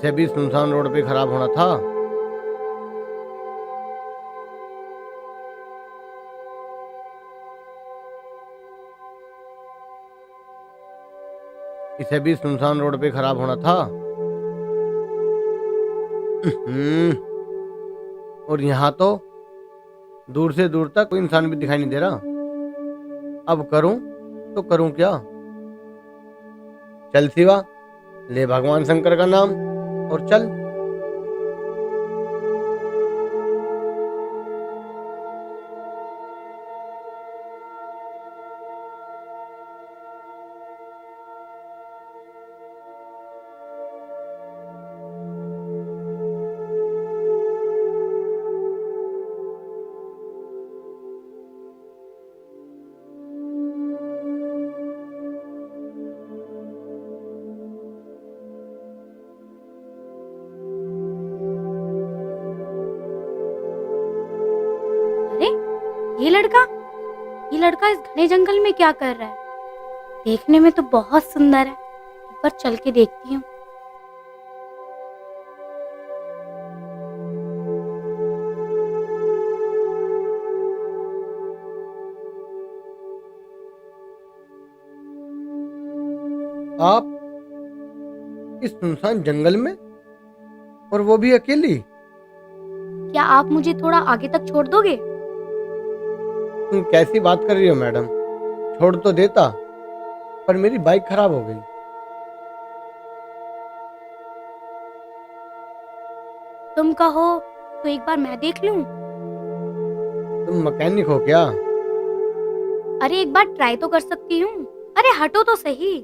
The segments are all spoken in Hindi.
इसे भी सुनसान रोड पे खराब होना था। इसे भी सुनसान रोड पे खराब होना था। हम्म। और यहाँ तो दूर से दूर तक कोई इंसान भी दिखाई नहीं दे रहा। अब करूं तो करूं क्या? चल शिवा, ले भगवान शंकर का नाम और चल। अरे ये लड़का ये लड़का इस घने जंगल में क्या कर रहा है? देखने में तो बहुत सुंदर है। एक बार चल के देखती हूँ। आप इस सुनसान जंगल में, और वो भी अकेली? क्या आप मुझे थोड़ा आगे तक छोड़ दोगे? तुम कैसी बात कर रही हो मैडम? छोड़ तो देता, पर मेरी बाइक खराब हो गई। तुम कहो तो एक बार मैं देख लूं। तुम मैकेनिक हो क्या? अरे एक बार ट्राई तो कर सकती हूँ। अरे हटो तो सही।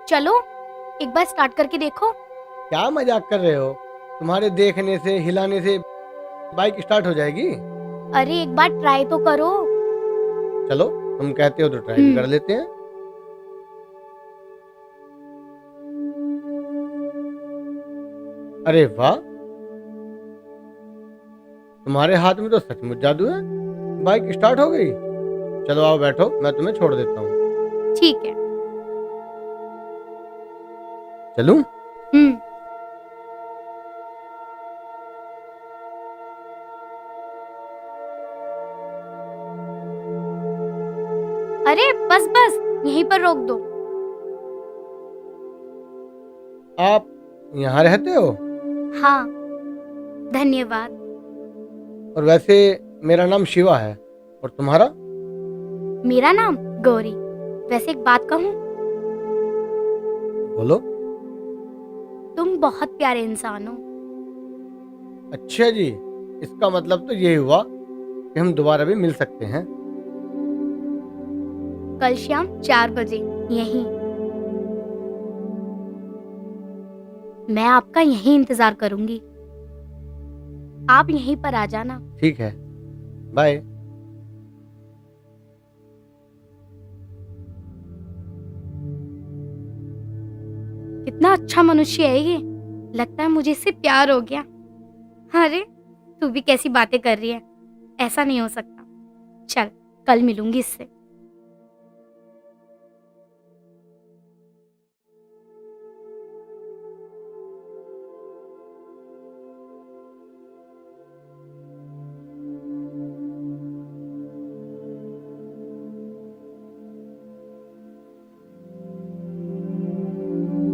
चलो एक बार स्टार्ट करके देखो। क्या मजाक कर रहे हो? तुम्हारे देखने से, हिलाने से बाइक स्टार्ट हो जाएगी? अरे एक बार ट्राई तो करो। चलो, तुम कहते हो तो ट्राई भी कर लेते हैं। अरे वाह, तुम्हारे हाथ में तो सचमुच जादू है। बाइक स्टार्ट हो गई। चलो आओ बैठो, मैं तुम्हें छोड़ देता हूँ। ठीक है। चलूं? हम्म। अरे बस बस यहीं पर रोक दो। आप यहाँ रहते हो? हाँ, धन्यवाद। और वैसे मेरा नाम शिवा है, और तुम्हारा? मेरा नाम गौरी। वैसे एक बात कहूँ, बोलो। तुम बहुत प्यारे इंसान हो। अच्छा जी, इसका मतलब तो ये हुआ कि हम दोबारा भी मिल सकते हैं। कल शाम 4 बजे यहीं। मैं आपका यहीं इंतजार करूंगी। आप यहीं पर आ जाना। ठीक है, बाय। कितना अच्छा मनुष्य है ये। लगता है मुझे इससे प्यार हो गया। अरे तू भी कैसी बातें कर रही है? ऐसा नहीं हो सकता। चल कल मिलूंगी इससे।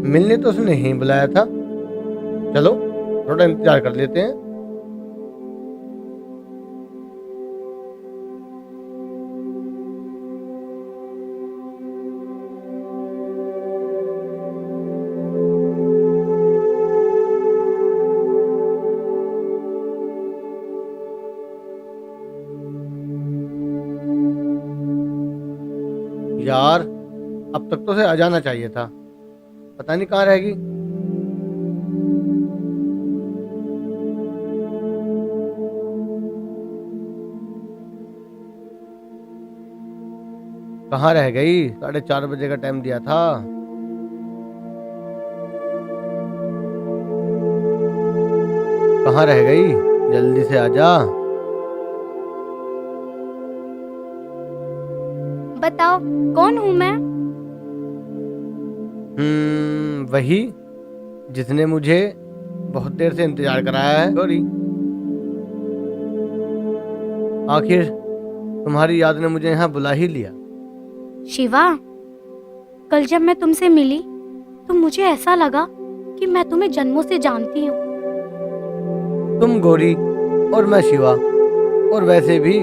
मिलने तो उसने ही बुलाया था। चलो, थोड़ा इंतजार कर लेते हैं। यार, अब तक तो उसे आ जाना चाहिए था। पता नहीं कहाँ रहेगी। कहाँ रह गई? 4:30 बजे का टाइम दिया था। कहाँ रह गई? जल्दी से आजा। बताओ कौन हूँ मैं? वही जिसने मुझे बहुत देर से इंतजार कराया है गौरी। आखिर तुम्हारी याद ने मुझे यहाँ बुला ही लिया। शिवा, कल जब मैं तुमसे मिली तो मुझे ऐसा लगा कि मैं तुम्हें जन्मों से जानती हूँ। तुम गौरी और मैं शिवा, और वैसे भी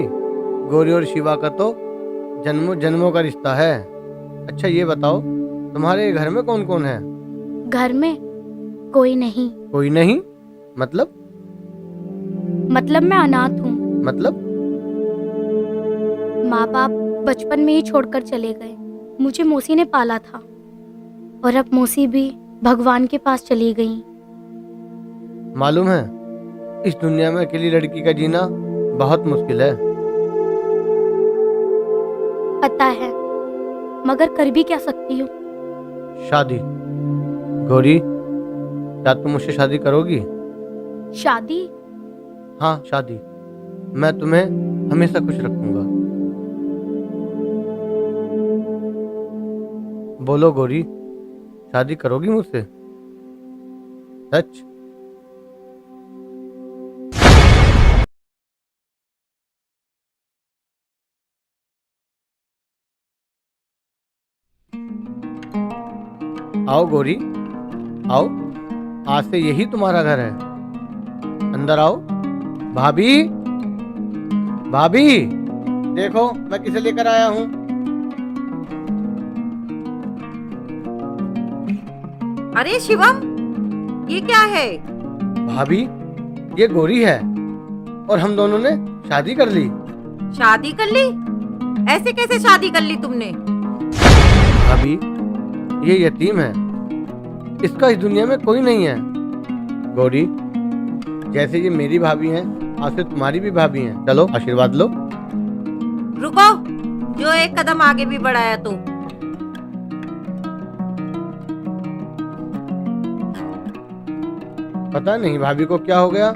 गौरी और शिवा का तो जन्मों जन्मों का रिश्ता है। अच्छा ये बताओ, तुम्हारे घर में कौन कौन है? घर में कोई नहीं। कोई नहीं? मतलब? मतलब मैं अनाथ हूँ। मतलब? माँ बाप बचपन में ही छोड़कर चले गए। मुझे मौसी ने पाला था और अब मौसी भी भगवान के पास चली गई। मालूम है, इस दुनिया में अकेली लड़की का जीना बहुत मुश्किल है। पता है, मगर कर भी क्या सकती हूँ। शादी। गौरी, क्या तुम मुझसे शादी करोगी? शादी? हाँ, शादी। मैं तुम्हें हमेशा खुश रखूंगा। बोलो गौरी, शादी करोगी मुझसे? सच? आओ गौरी, आओ। आज से यही तुम्हारा घर है। अंदर आओ। भाभी, भाभी, देखो मैं किसे लेकर आया हूँ। अरे शिवम, ये क्या है? भाभी, ये गौरी है और हम दोनों ने शादी कर ली। शादी कर ली? ऐसे कैसे शादी कर ली तुमने? भाभी, ये यतीम है, इसका इस दुनिया में कोई नहीं है। गौरी, जैसे ये मेरी भाभी हैं, आज से तुम्हारी भी भाभी हैं। चलो आशीर्वाद लो। रुको, जो एक कदम आगे भी बढ़ाया तो। पता नहीं भाभी को क्या हो गया।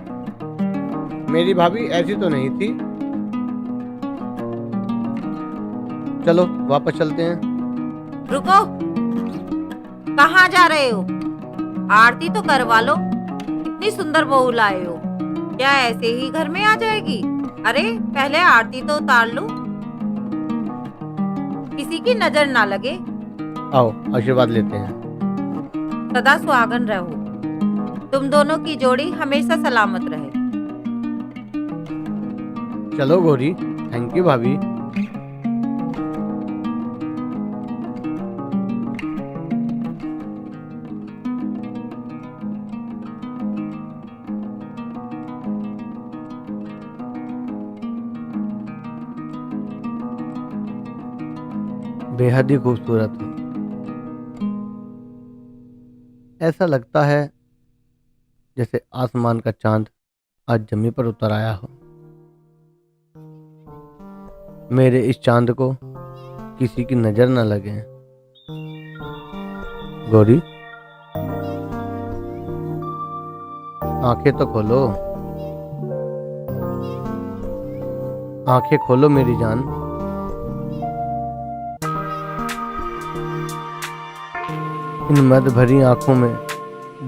मेरी भाभी ऐसी तो नहीं थी। चलो वापस चलते हैं। रुको, कहाँ जा रहे हो? आरती तो करवा लो। इतनी सुंदर बहू लाए हो, क्या ऐसे ही घर में आ जाएगी? अरे पहले आरती तो उतार लो, किसी की नजर ना लगे। आओ आशीर्वाद लेते हैं। सदा सुहागन रहो। तुम दोनों की जोड़ी हमेशा सलामत रहे। चलो गौरी, थैंक यू भाभी। बेहद ही खूबसूरत है। ऐसा लगता है जैसे आसमान का चांद आज जमीन पर उतर आया हो। मेरे इस चांद को किसी की नजर न लगे। गौरी, आंखें तो खोलो। आंखें खोलो मेरी जान। इन मद भरी आंखों में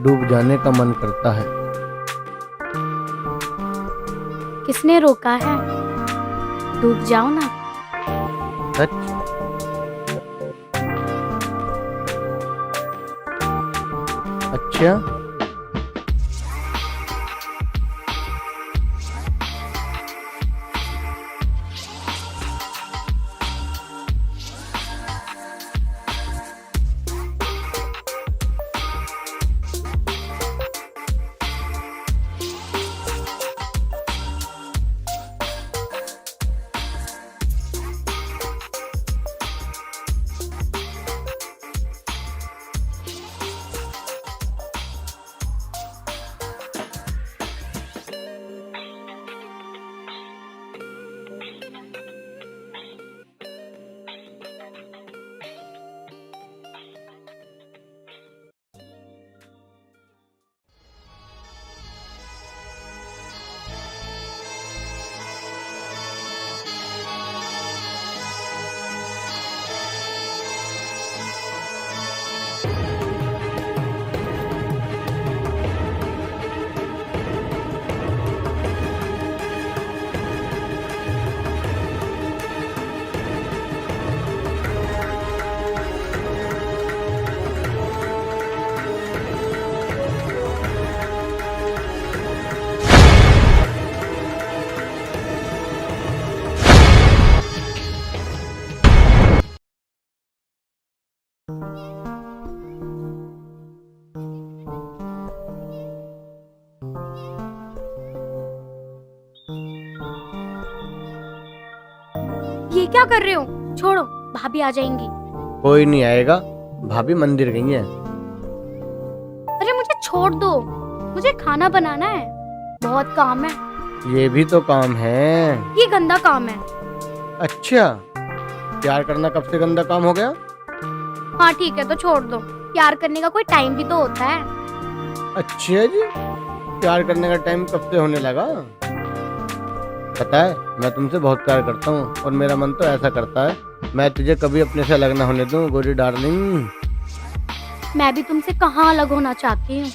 डूब जाने का मन करता है। किसने रोका है? डूब जाओ ना। सच? अच्छा, क्या कर रहे हो? छोड़ो, भाभी आ जाएंगी। कोई नहीं आएगा, भाभी मंदिर गई है। अरे मुझे छोड़ दो, मुझे खाना बनाना है, बहुत काम है। ये भी तो काम है। ये गंदा काम है। अच्छा, प्यार करना कब से गंदा काम हो गया? हाँ ठीक है तो छोड़ दो, प्यार करने का कोई टाइम भी तो होता है। अच्छा जी, प्यार करने का टाइम कब से होने लगा? पता है, मैं तुमसे बहुत प्यार करता हूँ और मेरा मन तो ऐसा करता है मैं तुझे कभी अपने से अलग ना होने दूँ गोरी डार्लिंग। मैं भी तुमसे कहाँ अलग होना चाहती हूँ।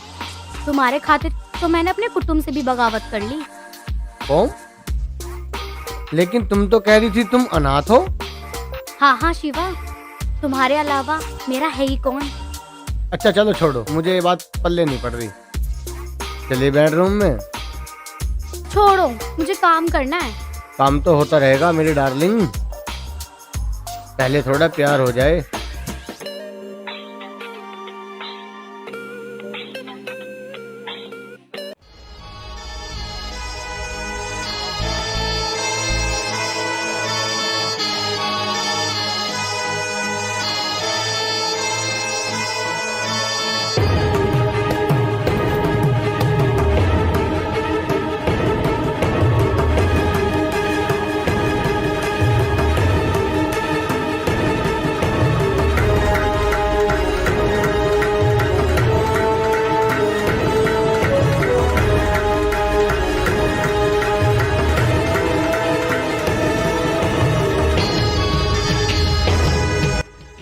तुम्हारे खातिर तो मैंने अपने कुटुंब से भी बगावत कर ली। कौन? लेकिन तुम तो कह रही थी तुम अनाथ हो। हाँ हाँ शिवा, तुम्हारे अलावा मेरा है ही कौन। अच्छा चलो छोड़ो, मुझे ये बात पल्ले नहीं पड़ रही। चलिए बेडरूम में। छोड़ो, मुझे काम करना है। काम तो होता रहेगा मेरी डार्लिंग, पहले थोड़ा प्यार हो जाए।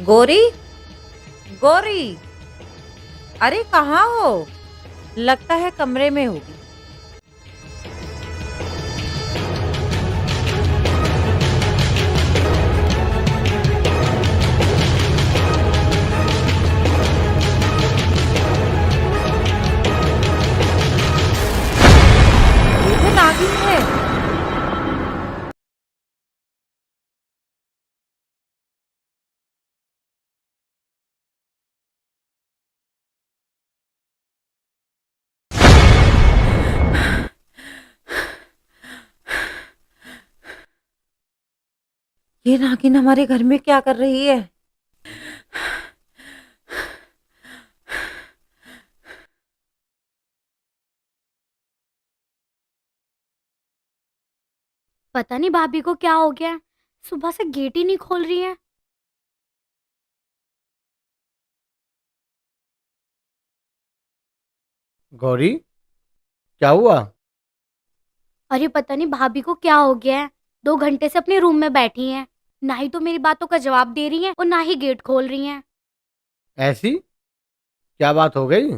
गोरी, गोरी, अरे कहाँ हो? लगता है कमरे में होगी। ये तो नागिन है। ये नागिन हमारे घर में क्या कर रही है? पता नहीं भाभी को क्या हो गया, सुबह से गेट ही नहीं खोल रही है। गौरी, क्या हुआ? अरे पता नहीं भाभी को क्या हो गया है, 2 घंटे से अपने रूम में बैठी हैं, ना ही तो मेरी बातों का जवाब दे रही हैं और ना ही गेट खोल रही हैं। ऐसी क्या बात हो गई?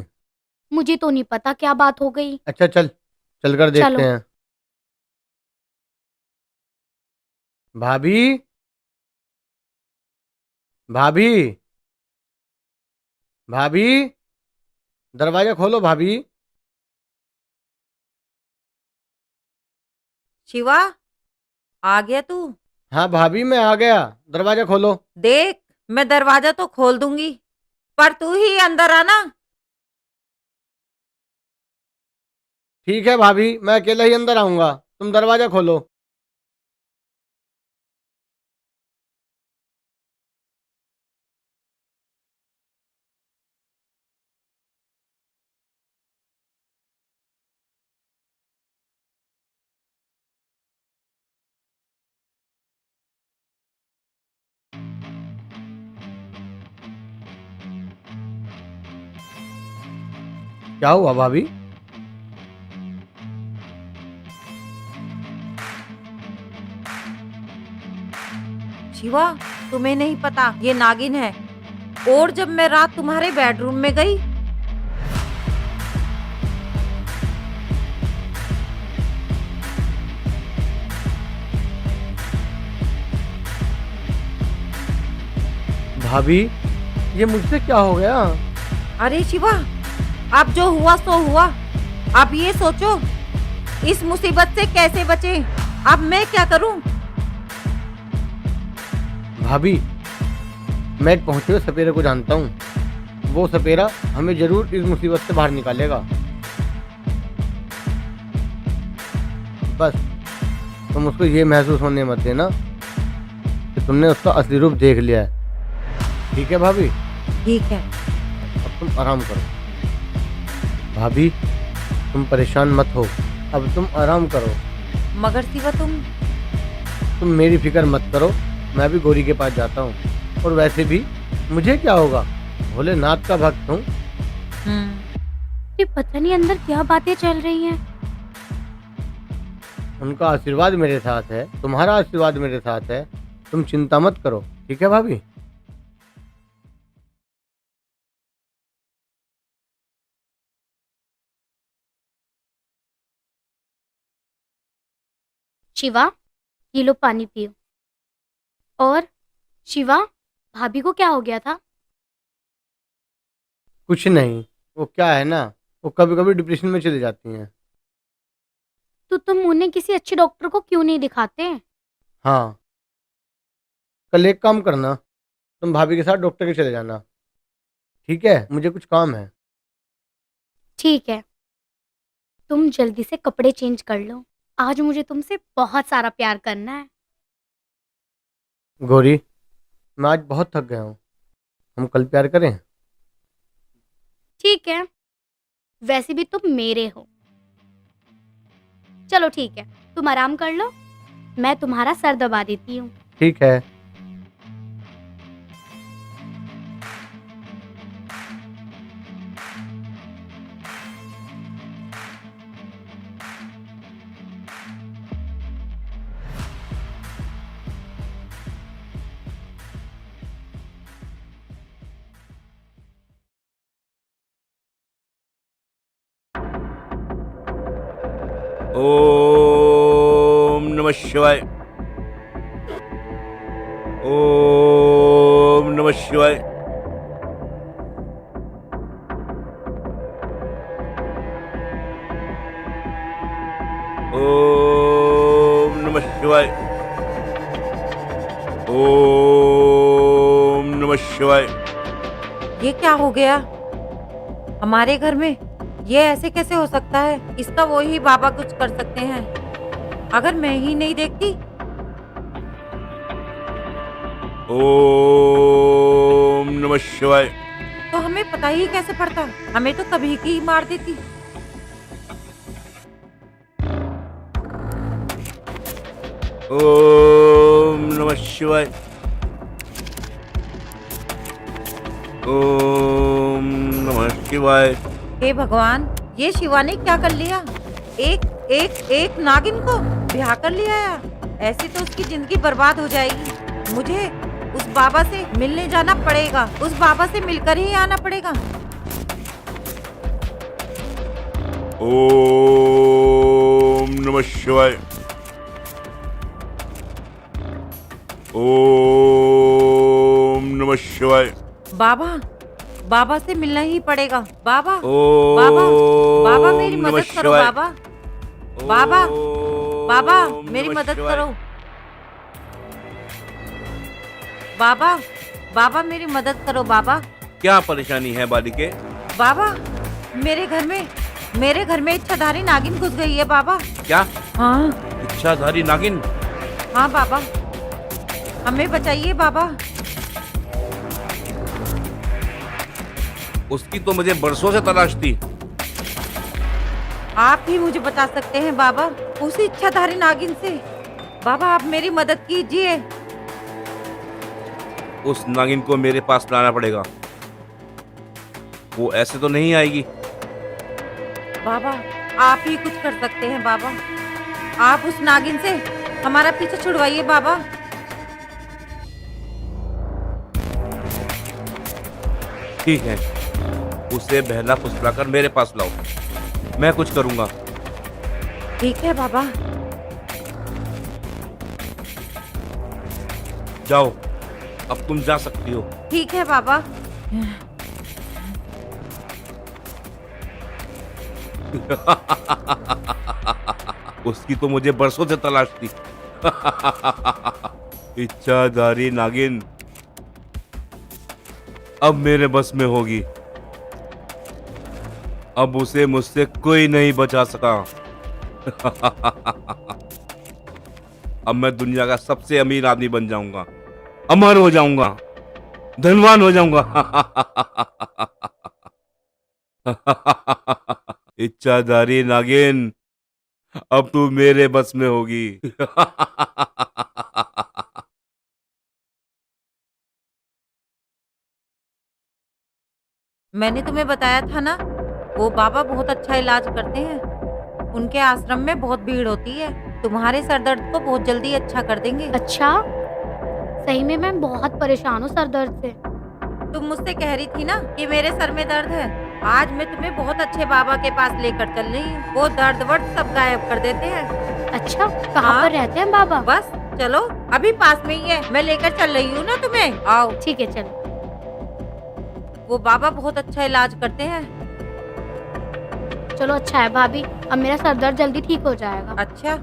मुझे तो नहीं पता क्या बात हो गई। अच्छा चल, चल कर देखते चलो। हैं। भाभी, भाभी, भाभी, दरवाजा खोलो भाभी। शिवा, आ गया तू? हाँ भाभी, मैं आ गया, दरवाजा खोलो। देख, मैं दरवाजा तो खोल दूंगी, पर तू ही अंदर आना। ठीक है भाभी, मैं अकेला ही अंदर आऊंगा, तुम दरवाजा खोलो। क्या हुआ भाभी? शिवा, तुम्हें नहीं पता ये नागिन है। और जब मैं रात तुम्हारे बेडरूम में गई, भाभी, ये मुझसे क्या हो गया? अरे शिवा, अब जो हुआ सो हुआ। अब ये सोचो, इस मुसीबत से कैसे बचे। अब मैं क्या करूं? भाभी, मैं एक पहुंचे हुए सपेरे को जानता हूँ, वो सपेरा हमें जरूर इस मुसीबत से बाहर निकालेगा। बस तुम उसको ये महसूस होने मत देना कि तुमने उसका असली रूप देख लिया है। ठीक है भाभी, ठीक है। अब तुम आराम करो। भाभी तुम परेशान मत हो, अब तुम आराम करो। मगर शिवा तुम मेरी फिक्र मत करो, मैं भी गौरी के पास जाता हूँ। और वैसे भी मुझे क्या होगा, भोलेनाथ का भक्त हूँ। ये पता नहीं अंदर क्या बातें चल रही हैं। उनका आशीर्वाद मेरे साथ है, तुम्हारा आशीर्वाद मेरे साथ है, तुम चिंता मत करो। ठीक है भाभी। शिवा, ये लो पानी पियो। और शिवा, भाभी को क्या हो गया था? कुछ नहीं, वो क्या है ना, वो कभी कभी डिप्रेशन में चली जाती हैं। तो तुम उन्हें किसी अच्छे डॉक्टर को क्यों नहीं दिखाते? हाँ, कल एक काम करना, तुम भाभी के साथ डॉक्टर के चले जाना। ठीक है, मुझे कुछ काम है। ठीक है, तुम जल्दी से कपड़े चेंज कर लो, आज मुझे तुमसे बहुत सारा प्यार करना है। गौरी, मैं आज बहुत थक गया हूँ, हम कल प्यार करें। ठीक है, वैसे भी तुम मेरे हो। चलो ठीक है, तुम आराम कर लो, मैं तुम्हारा सर दबा देती हूँ। ठीक है। ओम नमः शिवाय। ओम नमः शिवाय। ओम नमः शिवाय। ओम नमः शिवाय। ये क्या हो गया हमारे घर में? ये ऐसे कैसे हो सकता है? इसका वो ही बाबा कुछ कर सकते हैं, अगर मैं ही नहीं देखती। ओम नमः शिवाय। तो हमें पता ही कैसे पड़ता? हमें तो कभी की ही मार देती। ओम नमः शिवाय। ओम नमः शिवाय। हे भगवान, ये शिवा ने क्या कर लिया? एक नागिन को ब्याह कर लिया है। ऐसे तो उसकी जिंदगी बर्बाद हो जाएगी। मुझे उस बाबा से मिलने जाना पड़ेगा, उस बाबा से मिलकर ही आना पड़ेगा। ओम नमः शिवाय। ओम नमः शिवाय। बाबा से मिलना ही पड़ेगा। बाबा ओम मेरी नमः मदद करो। शिवाय। बाबा ओम मेरी नमः मदद शिवाय। करो। बाबा मेरी मदद करो। बाबा क्या परेशानी है बालिके? बाबा मेरे घर में इच्छाधारी नागिन घुस गई है। बाबा क्या हाँ इच्छाधारी नागिन? हाँ बाबा, हमें बचाइए बाबा। उसकी तो मुझे बरसों से तलाश थी। आप ही मुझे बचा सकते हैं बाबा, उसी इच्छाधारी नागिन से। बाबा आप मेरी मदद कीजिए। उस नागिन को मेरे पास लाना पड़ेगा, वो ऐसे तो नहीं आएगी। बाबा आप ही कुछ कर सकते हैं बाबा, आप उस नागिन से हमारा पीछे छुड़वाइए बाबा। ठीक है, उसे बहला फुसलाकर मेरे पास लाओ, मैं कुछ करूंगा। ठीक है बाबा। जाओ, अब तुम जा सकती हो। ठीक है बाबा। उसकी तो मुझे बरसों से तलाश थी। इच्छाधारी नागिन अब मेरे बस में होगी। अब उसे मुझसे कोई नहीं बचा सका। अब मैं दुनिया का सबसे अमीर आदमी बन जाऊंगा। अमर हो जाऊंगा, धनवान हो जाऊंगा। इच्छाधारी नागिन, अब तू मेरे बस में होगी। मैंने तुम्हें बताया था ना, वो बाबा बहुत अच्छा इलाज करते हैं। उनके आश्रम में बहुत भीड़ होती है। तुम्हारे सर दर्द को बहुत जल्दी अच्छा कर देंगे। अच्छा, सही में मैं बहुत परेशान हूँ सर दर्द से। तुम मुझसे कह रही थी ना कि मेरे सर में दर्द है। आज मैं तुम्हें बहुत अच्छे बाबा के पास लेकर चल रही हूँ। वो दर्द वर्द सब गायब कर देते हैं। अच्छा, कहाँ हाँ। पर रहते हैं बाबा? बस चलो, अभी पास में ही है। मैं लेकर चल रही हूँ ना तुम्हें, आओ। ठीक है, चलो। वो बाबा बहुत अच्छा इलाज करते हैं। चलो अच्छा है भाभी, अब मेरा सर दर्द जल्दी ठीक हो जाएगा। अच्छा,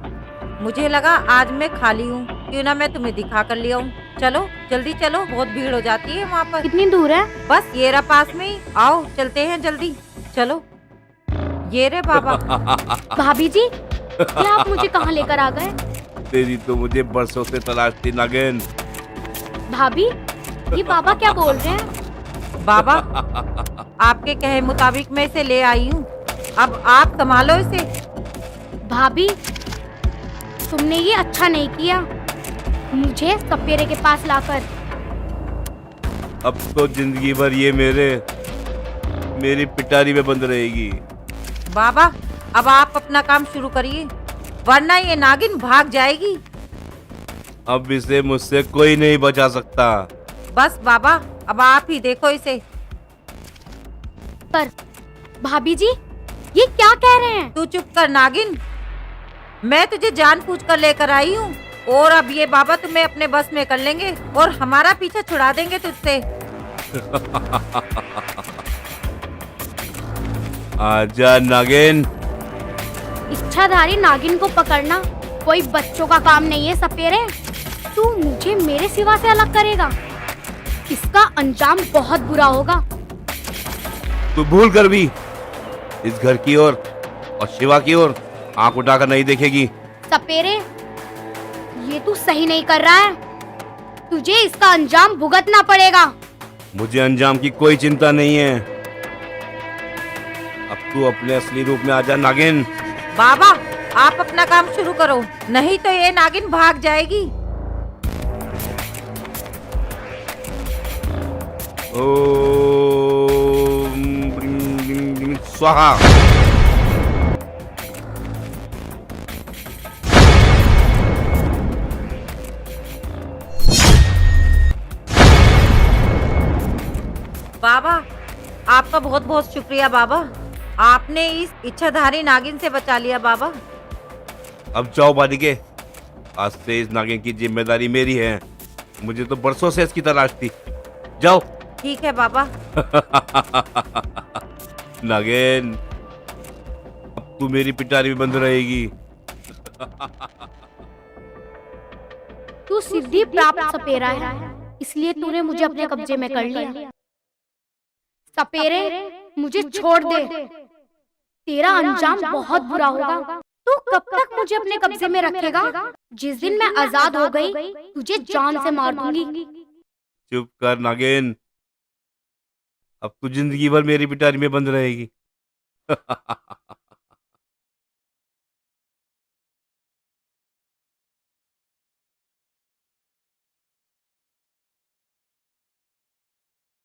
मुझे लगा आज मैं खाली हूँ, क्यों ना मैं तुम्हें दिखा कर ले आऊँ। चलो जल्दी चलो, बहुत भीड़ हो जाती है वहाँ पर। कितनी दूर है? बस ये रहा पास में ही, आओ चलते हैं जल्दी। चलो, ये रे बाबा। भाभी जी, ये आप मुझे कहाँ लेकर आ गए? तेरी तो मुझे बरसों से तलाश थी नागिन। भाभी, ये बाबा क्या बोल रहे हैं? बाबा, आपके कहे मुताबिक मैं इसे ले आई हूँ। अब आप संभालो इसे। भाभी, तुमने ये अच्छा नहीं किया मुझे सपेरे के पास लाकर। अब तो जिंदगी भर ये मेरी पिटारी में बंद रहेगी। बाबा, अब आप अपना काम शुरू करिए, वरना ये नागिन भाग जाएगी। अब इसे मुझसे कोई नहीं बचा सकता। बस बाबा, अब आप ही देखो इसे। पर भाभी जी, ये क्या कह रहे हैं? तू चुप कर नागिन, मैं तुझे जानबूझ कर लेकर आई हूँ, और अब ये बाबा तुम्हें अपने बस में कर लेंगे और हमारा पीछा छुड़ा देंगे तुझसे। आजा नागिन। इच्छाधारी नागिन को पकड़ना कोई बच्चों का काम नहीं है सपेरे। तू मुझे मेरे सिवा से अलग करेगा, इसका अंजाम बहुत बुरा होगा। तू भूल कर भी इस घर की ओर और शिवा की ओर आंख उठाकर नहीं देखेगी। सपेरे, ये तू सही नहीं कर रहा है, तुझे इसका अंजाम भुगतना पड़ेगा। मुझे अंजाम की कोई चिंता नहीं है। अब तू अपने असली रूप में आजा नागिन। बाबा, आप अपना काम शुरू करो, नहीं तो ये नागिन भाग जाएगी। ओम ब्रीं ब्रीं ब्रीं स्वाहा। बाबा, आपका बहुत बहुत शुक्रिया बाबा, आपने इस इच्छाधारी नागिन से बचा लिया बाबा। अब जाओ बालिके, आज से इस नागिन की जिम्मेदारी मेरी है। मुझे तो बरसों से इसकी तलाश थी। जाओ। ठीक है बाबा। नागिन, अब तू मेरी पिटारी में बंद रहेगी। तू सिद्धि प्राप्त सपेरा है, इसलिए तूने मुझे अपने कब्जे में कर लिया। सपेरे, मुझे छोड़ दे, तेरा अंजाम बहुत बुरा होगा। तू कब तक मुझे अपने कब्जे में रखेगा? जिस दिन मैं आजाद हो गई, तुझे जान से मार दूंगी। चुप कर नागिन, अब तू जिंदगी भर मेरी पिटारी में बंद रहेगी।